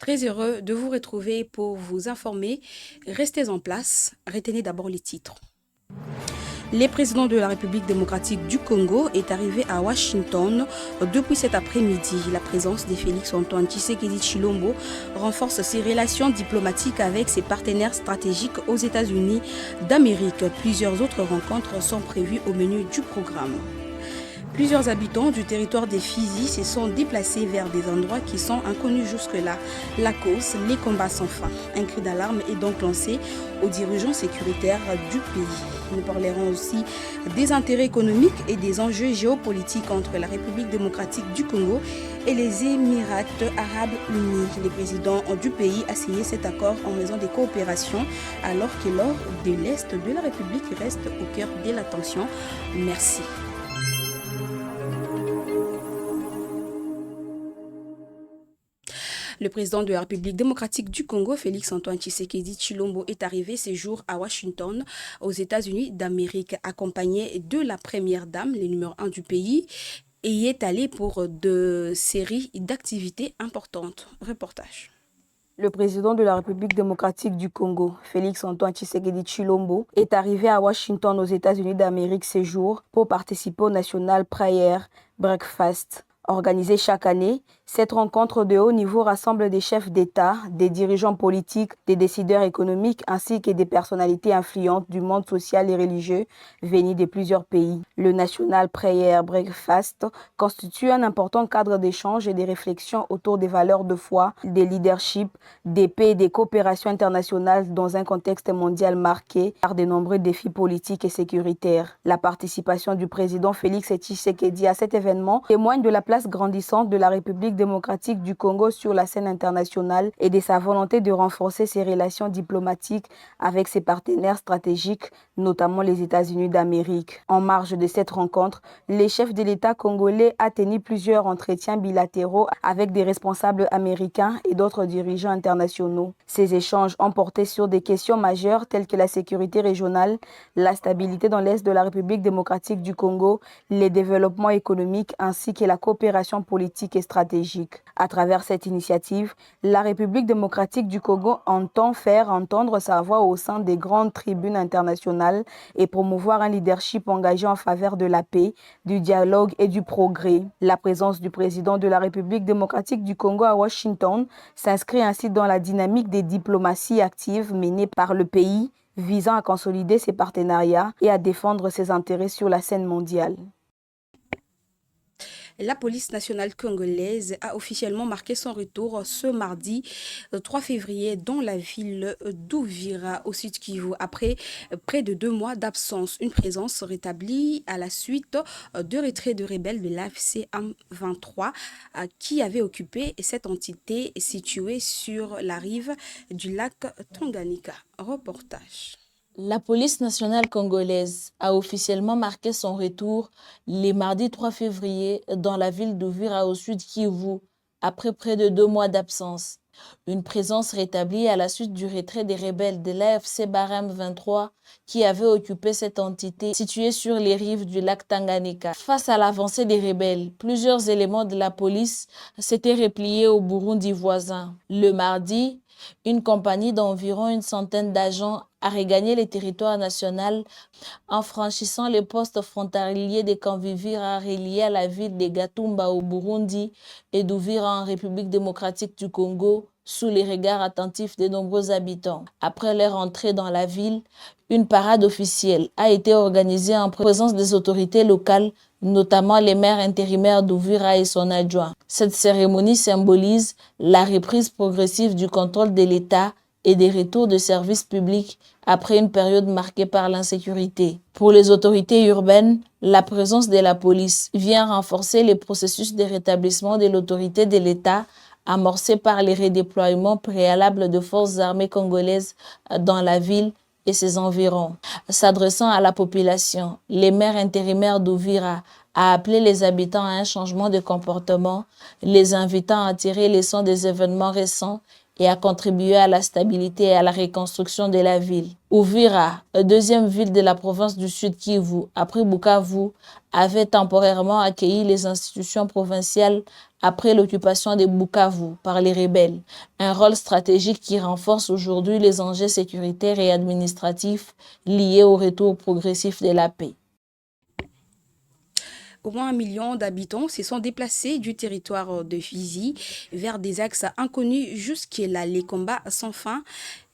Très heureux de vous retrouver pour vous informer. Restez en place. Retenez d'abord les titres. Le président de la République démocratique du Congo est arrivé à Washington depuis cet après-midi. La présence de Félix-Antoine Tshisekedi Tshilombo renforce ses relations diplomatiques avec ses partenaires stratégiques aux États-Unis d'Amérique. Plusieurs autres rencontres sont prévues au menu du programme. Plusieurs habitants du territoire des Fizi se sont déplacés vers des endroits qui sont inconnus jusque-là. La cause, les combats sans fin. Un cri d'alarme est donc lancé aux dirigeants sécuritaires du pays. Nous parlerons aussi des intérêts économiques et des enjeux géopolitiques entre la République démocratique du Congo et les Émirats arabes unis. Le président du pays a signé cet accord en raison des coopérations alors que l'or de l'Est de la République reste au cœur de l'attention. Merci. Le président de la République démocratique du Congo, Félix-Antoine Tshisekedi Tshilombo, est arrivé ces jours à Washington, aux États-Unis d'Amérique, accompagné de la première dame, le numéro 1 du pays, et y est allé pour de séries d'activités importantes. Reportage. Le président de la République démocratique du Congo, Félix-Antoine Tshisekedi Tshilombo, est arrivé à Washington aux États-Unis d'Amérique ces jours pour participer au National Prayer Breakfast. Organisée chaque année, cette rencontre de haut niveau rassemble des chefs d'État, des dirigeants politiques, des décideurs économiques ainsi que des personnalités influentes du monde social et religieux venus de plusieurs pays. Le National Prayer Breakfast constitue un important cadre d'échange et de réflexion autour des valeurs de foi, des leadership, des paix et des coopérations internationales dans un contexte mondial marqué par de nombreux défis politiques et sécuritaires. La participation du président Félix Tshisekedi à cet événement témoigne de la place grandissante de la République démocratique du Congo sur la scène internationale et de sa volonté de renforcer ses relations diplomatiques avec ses partenaires stratégiques, notamment les États-Unis d'Amérique. En marge de cette rencontre, les chefs de l'État congolais ont tenu plusieurs entretiens bilatéraux avec des responsables américains et d'autres dirigeants internationaux. Ces échanges ont porté sur des questions majeures telles que la sécurité régionale, la stabilité dans l'Est de la République démocratique du Congo, les développements économiques ainsi que la coopération politique et stratégique. À travers cette initiative, la République démocratique du Congo entend faire entendre sa voix au sein des grandes tribunes internationales et promouvoir un leadership engagé en faveur de la paix, du dialogue et du progrès. La présence du président de la République démocratique du Congo à Washington s'inscrit ainsi dans la dynamique des diplomaties actives menées par le pays, visant à consolider ses partenariats et à défendre ses intérêts sur la scène mondiale. La police nationale congolaise a officiellement marqué son retour ce mardi 3 février dans la ville d'Ouvira au Sud Kivu après près de 2 mois d'absence. Une présence rétablie à la suite de retrait de rebelles de l'AFC M23 qui avait occupé cette entité située sur la rive du lac Tanganyika. Reportage. La police nationale congolaise a officiellement marqué son retour le mardi 3 février dans la ville d'Uvira au sud Kivu, après près de 2 mois d'absence. Une présence rétablie à la suite du retrait des rebelles de l'AFC Barem 23 qui avaient occupé cette entité située sur les rives du lac Tanganyika. Face à l'avancée des rebelles, plusieurs éléments de la police s'étaient repliés au Burundi voisin. Le mardi, une compagnie d'environ une centaine d'agents a regagné le territoire national en franchissant les postes frontaliers de Kanvivira reliés à la ville de Gatumba au Burundi et d'Uvira en République démocratique du Congo sous les regards attentifs de nombreux habitants. Après leur entrée dans la ville, une parade officielle a été organisée en présence des autorités locales, notamment les maires intérimaires d'Uvira et son adjoint. Cette cérémonie symbolise la reprise progressive du contrôle de l'État et des retours de services publics après une période marquée par l'insécurité. Pour les autorités urbaines, la présence de la police vient renforcer les processus de rétablissement de l'autorité de l'État amorcé par les redéploiements préalables de forces armées congolaises dans la ville et ses environs. S'adressant à la population, les maires intérimaires d'Uvira a appelé les habitants à un changement de comportement, les invitant à tirer les leçons des événements récents et a contribué à la stabilité et à la reconstruction de la ville. Uvira, deuxième ville de la province du Sud Kivu, après Bukavu, avait temporairement accueilli les institutions provinciales après l'occupation de Bukavu par les rebelles, un rôle stratégique qui renforce aujourd'hui les enjeux sécuritaires et administratifs liés au retour progressif de la paix. Au moins 1 million d'habitants se sont déplacés du territoire de Fizi vers des axes inconnus jusque-là. Les combats sans fin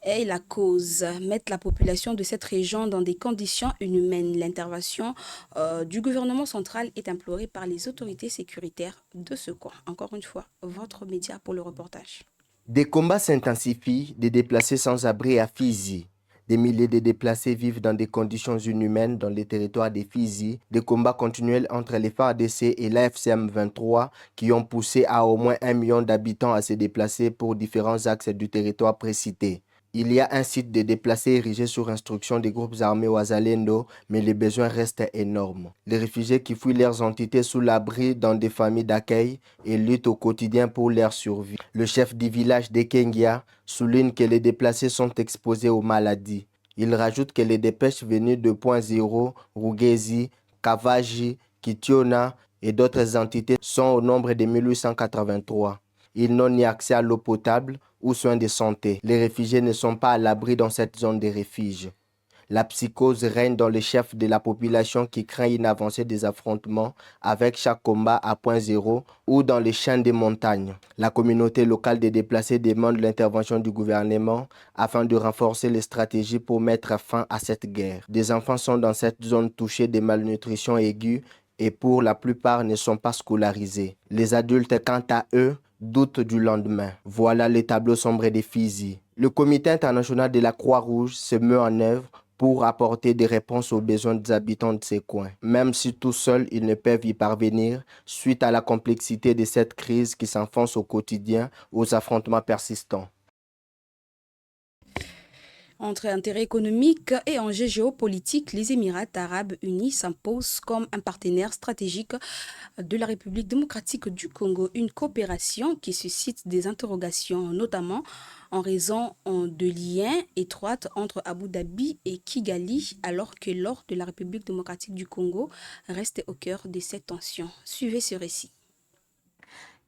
est la cause, mettre la population de cette région dans des conditions inhumaines. L'intervention du gouvernement central est implorée par les autorités sécuritaires de ce coin. Encore une fois, votre média pour le reportage. Des combats s'intensifient, des déplacés sans abri à Fizi. Des milliers de déplacés vivent dans des conditions inhumaines dans les territoires des Fizi. Des combats continuels entre les FARDC et l'AFCM 23 qui ont poussé à au moins 1 million d'habitants à se déplacer pour différents axes du territoire précité. Il y a un site de déplacés érigé sur instruction des groupes armés Ouazalendo, mais les besoins restent énormes. Les réfugiés qui fuient leurs entités sous l'abri dans des familles d'accueil et luttent au quotidien pour leur survie. Le chef du village d'Ekengia souligne que les déplacés sont exposés aux maladies. Il rajoute que les dépêches venues de Point Zéro, Rugezi, Kavaji, Kitiona et d'autres entités sont au nombre de 1883. Ils n'ont ni accès à l'eau potable ou soins de santé. Les réfugiés ne sont pas à l'abri dans cette zone de refuge. La psychose règne dans les chefs de la population qui craint une avancée des affrontements avec chaque combat à Point Zéro ou dans les chaînes des montagnes. La communauté locale des déplacés demande l'intervention du gouvernement afin de renforcer les stratégies pour mettre fin à cette guerre. Des enfants sont dans cette zone touchés de malnutrition aiguë et pour la plupart ne sont pas scolarisés. Les adultes, quant à eux, doutent du lendemain. Voilà les tableaux sombres des Fizi. Le comité international de la Croix-Rouge se met en œuvre pour apporter des réponses aux besoins des habitants de ces coins. Même si tout seuls, ils ne peuvent y parvenir suite à la complexité de cette crise qui s'enfonce au quotidien aux affrontements persistants. Entre intérêts économiques et enjeux géopolitiques, les Émirats arabes unis s'imposent comme un partenaire stratégique de la République démocratique du Congo, une coopération qui suscite des interrogations, notamment en raison de liens étroits entre Abu Dhabi et Kigali, alors que l'or de la République démocratique du Congo reste au cœur de ces tensions. Suivez ce récit.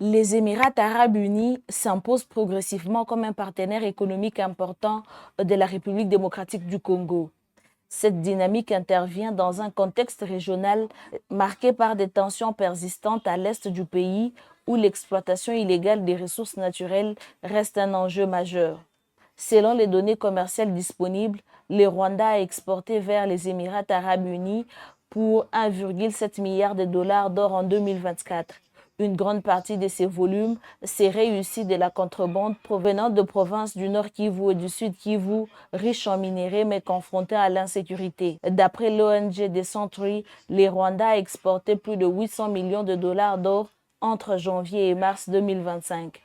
Les Émirats arabes unis s'imposent progressivement comme un partenaire économique important de la République démocratique du Congo. Cette dynamique intervient dans un contexte régional marqué par des tensions persistantes à l'est du pays où l'exploitation illégale des ressources naturelles reste un enjeu majeur. Selon les données commerciales disponibles, le Rwanda a exporté vers les Émirats arabes unis pour 1,7 milliard de dollars d'or en 2024. Une grande partie de ces volumes serait issue de la contrebande provenant de provinces du Nord Kivu et du Sud Kivu, riches en minerais mais confrontées à l'insécurité. D'après l'ONG Decentree, le Rwanda a exporté plus de 800 millions de dollars d'or entre janvier et mars 2025.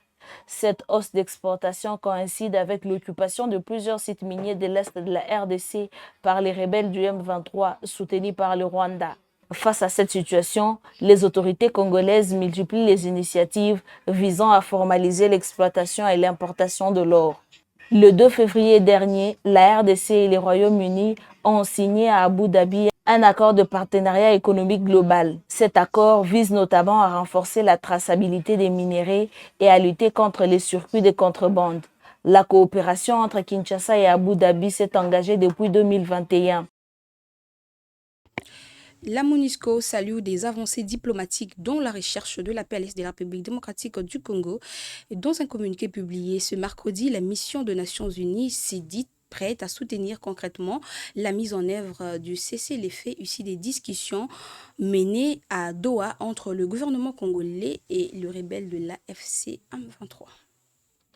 Cette hausse d'exportation coïncide avec l'occupation de plusieurs sites miniers de l'Est de la RDC par les rebelles du M23 soutenus par le Rwanda. Face à cette situation, les autorités congolaises multiplient les initiatives visant à formaliser l'exploitation et l'importation de l'or. Le 2 février dernier, la RDC et le Royaume-Uni ont signé à Abu Dhabi un accord de partenariat économique global. Cet accord vise notamment à renforcer la traçabilité des minéraux et à lutter contre les circuits de contrebande. La coopération entre Kinshasa et Abu Dhabi s'est engagée depuis 2021. La MONUSCO salue des avancées diplomatiques dont la recherche de la paix à l'est de la République démocratique du Congo. Dans un communiqué publié ce mercredi, la mission des Nations Unies s'est dite prête à soutenir concrètement la mise en œuvre du cessez-le-feu issu des discussions menées à Doha entre le gouvernement congolais et le rebelle de l'AFC M23.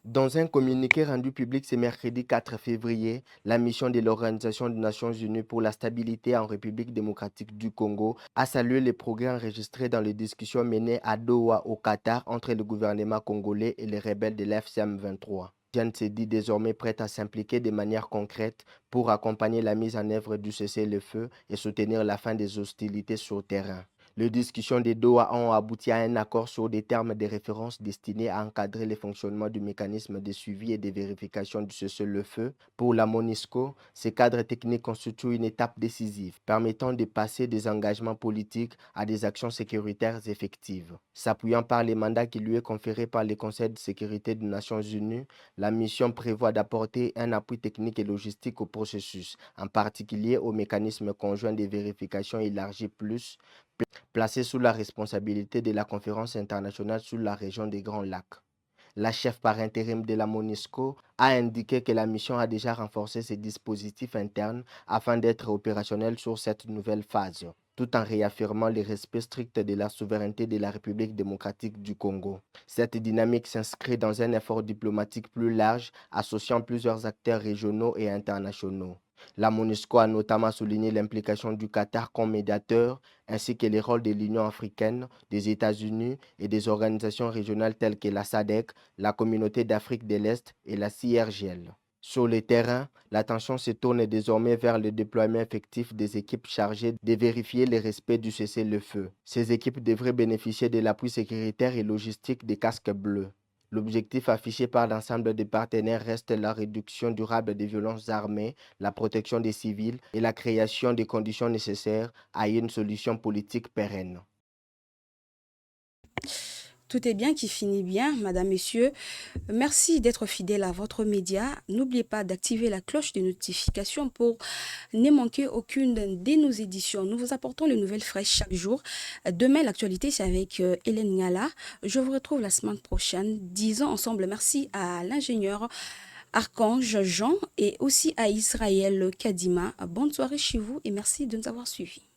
Dans un communiqué rendu public ce mercredi 4 février, la mission de l'Organisation des Nations Unies pour la stabilité en République démocratique du Congo a salué les progrès enregistrés dans les discussions menées à Doha au Qatar entre le gouvernement congolais et les rebelles de l'AFC M23. Jeanne s'est dit désormais prête à s'impliquer de manière concrète pour accompagner la mise en œuvre du cessez-le-feu et soutenir la fin des hostilités sur terrain. Les discussions de Doha ont abouti à un accord sur des termes de référence destinés à encadrer le fonctionnement du mécanisme de suivi et de vérification du cessez-le-feu. Pour la MONUSCO, ces cadres techniques constituent une étape décisive, permettant de passer des engagements politiques à des actions sécuritaires effectives. S'appuyant par les mandats qui lui est conféré par le Conseil de sécurité des Nations Unies, la mission prévoit d'apporter un appui technique et logistique au processus, en particulier au mécanisme conjoint de vérification élargi plus, placé sous la responsabilité de la Conférence internationale sur la région des Grands Lacs. La chef par intérim de la MONUSCO a indiqué que la mission a déjà renforcé ses dispositifs internes afin d'être opérationnelle sur cette nouvelle phase, tout en réaffirmant le respect strict de la souveraineté de la République démocratique du Congo. Cette dynamique s'inscrit dans un effort diplomatique plus large, associant plusieurs acteurs régionaux et internationaux. La MONUSCO a notamment souligné l'implication du Qatar comme médiateur, ainsi que les rôles de l'Union africaine, des États-Unis et des organisations régionales telles que la SADC, la Communauté d'Afrique de l'Est et la CIRGL. Sur le terrain, l'attention se tourne désormais vers le déploiement effectif des équipes chargées de vérifier le respect du cessez-le-feu. Ces équipes devraient bénéficier de l'appui sécuritaire et logistique des casques bleus. L'objectif affiché par l'ensemble des partenaires reste la réduction durable des violences armées, la protection des civils et la création des conditions nécessaires à une solution politique pérenne. Tout est bien qui finit bien, Madame, Messieurs. Merci d'être fidèles à votre média. N'oubliez pas d'activer la cloche de notification pour ne manquer aucune de nos éditions. Nous vous apportons les nouvelles fraîches chaque jour. Demain, l'actualité, c'est avec Hélène Ngala. Je vous retrouve la semaine prochaine. Disons ensemble merci à l'ingénieur Archange Jean et aussi à Israël Kadima. Bonne soirée chez vous et merci de nous avoir suivis.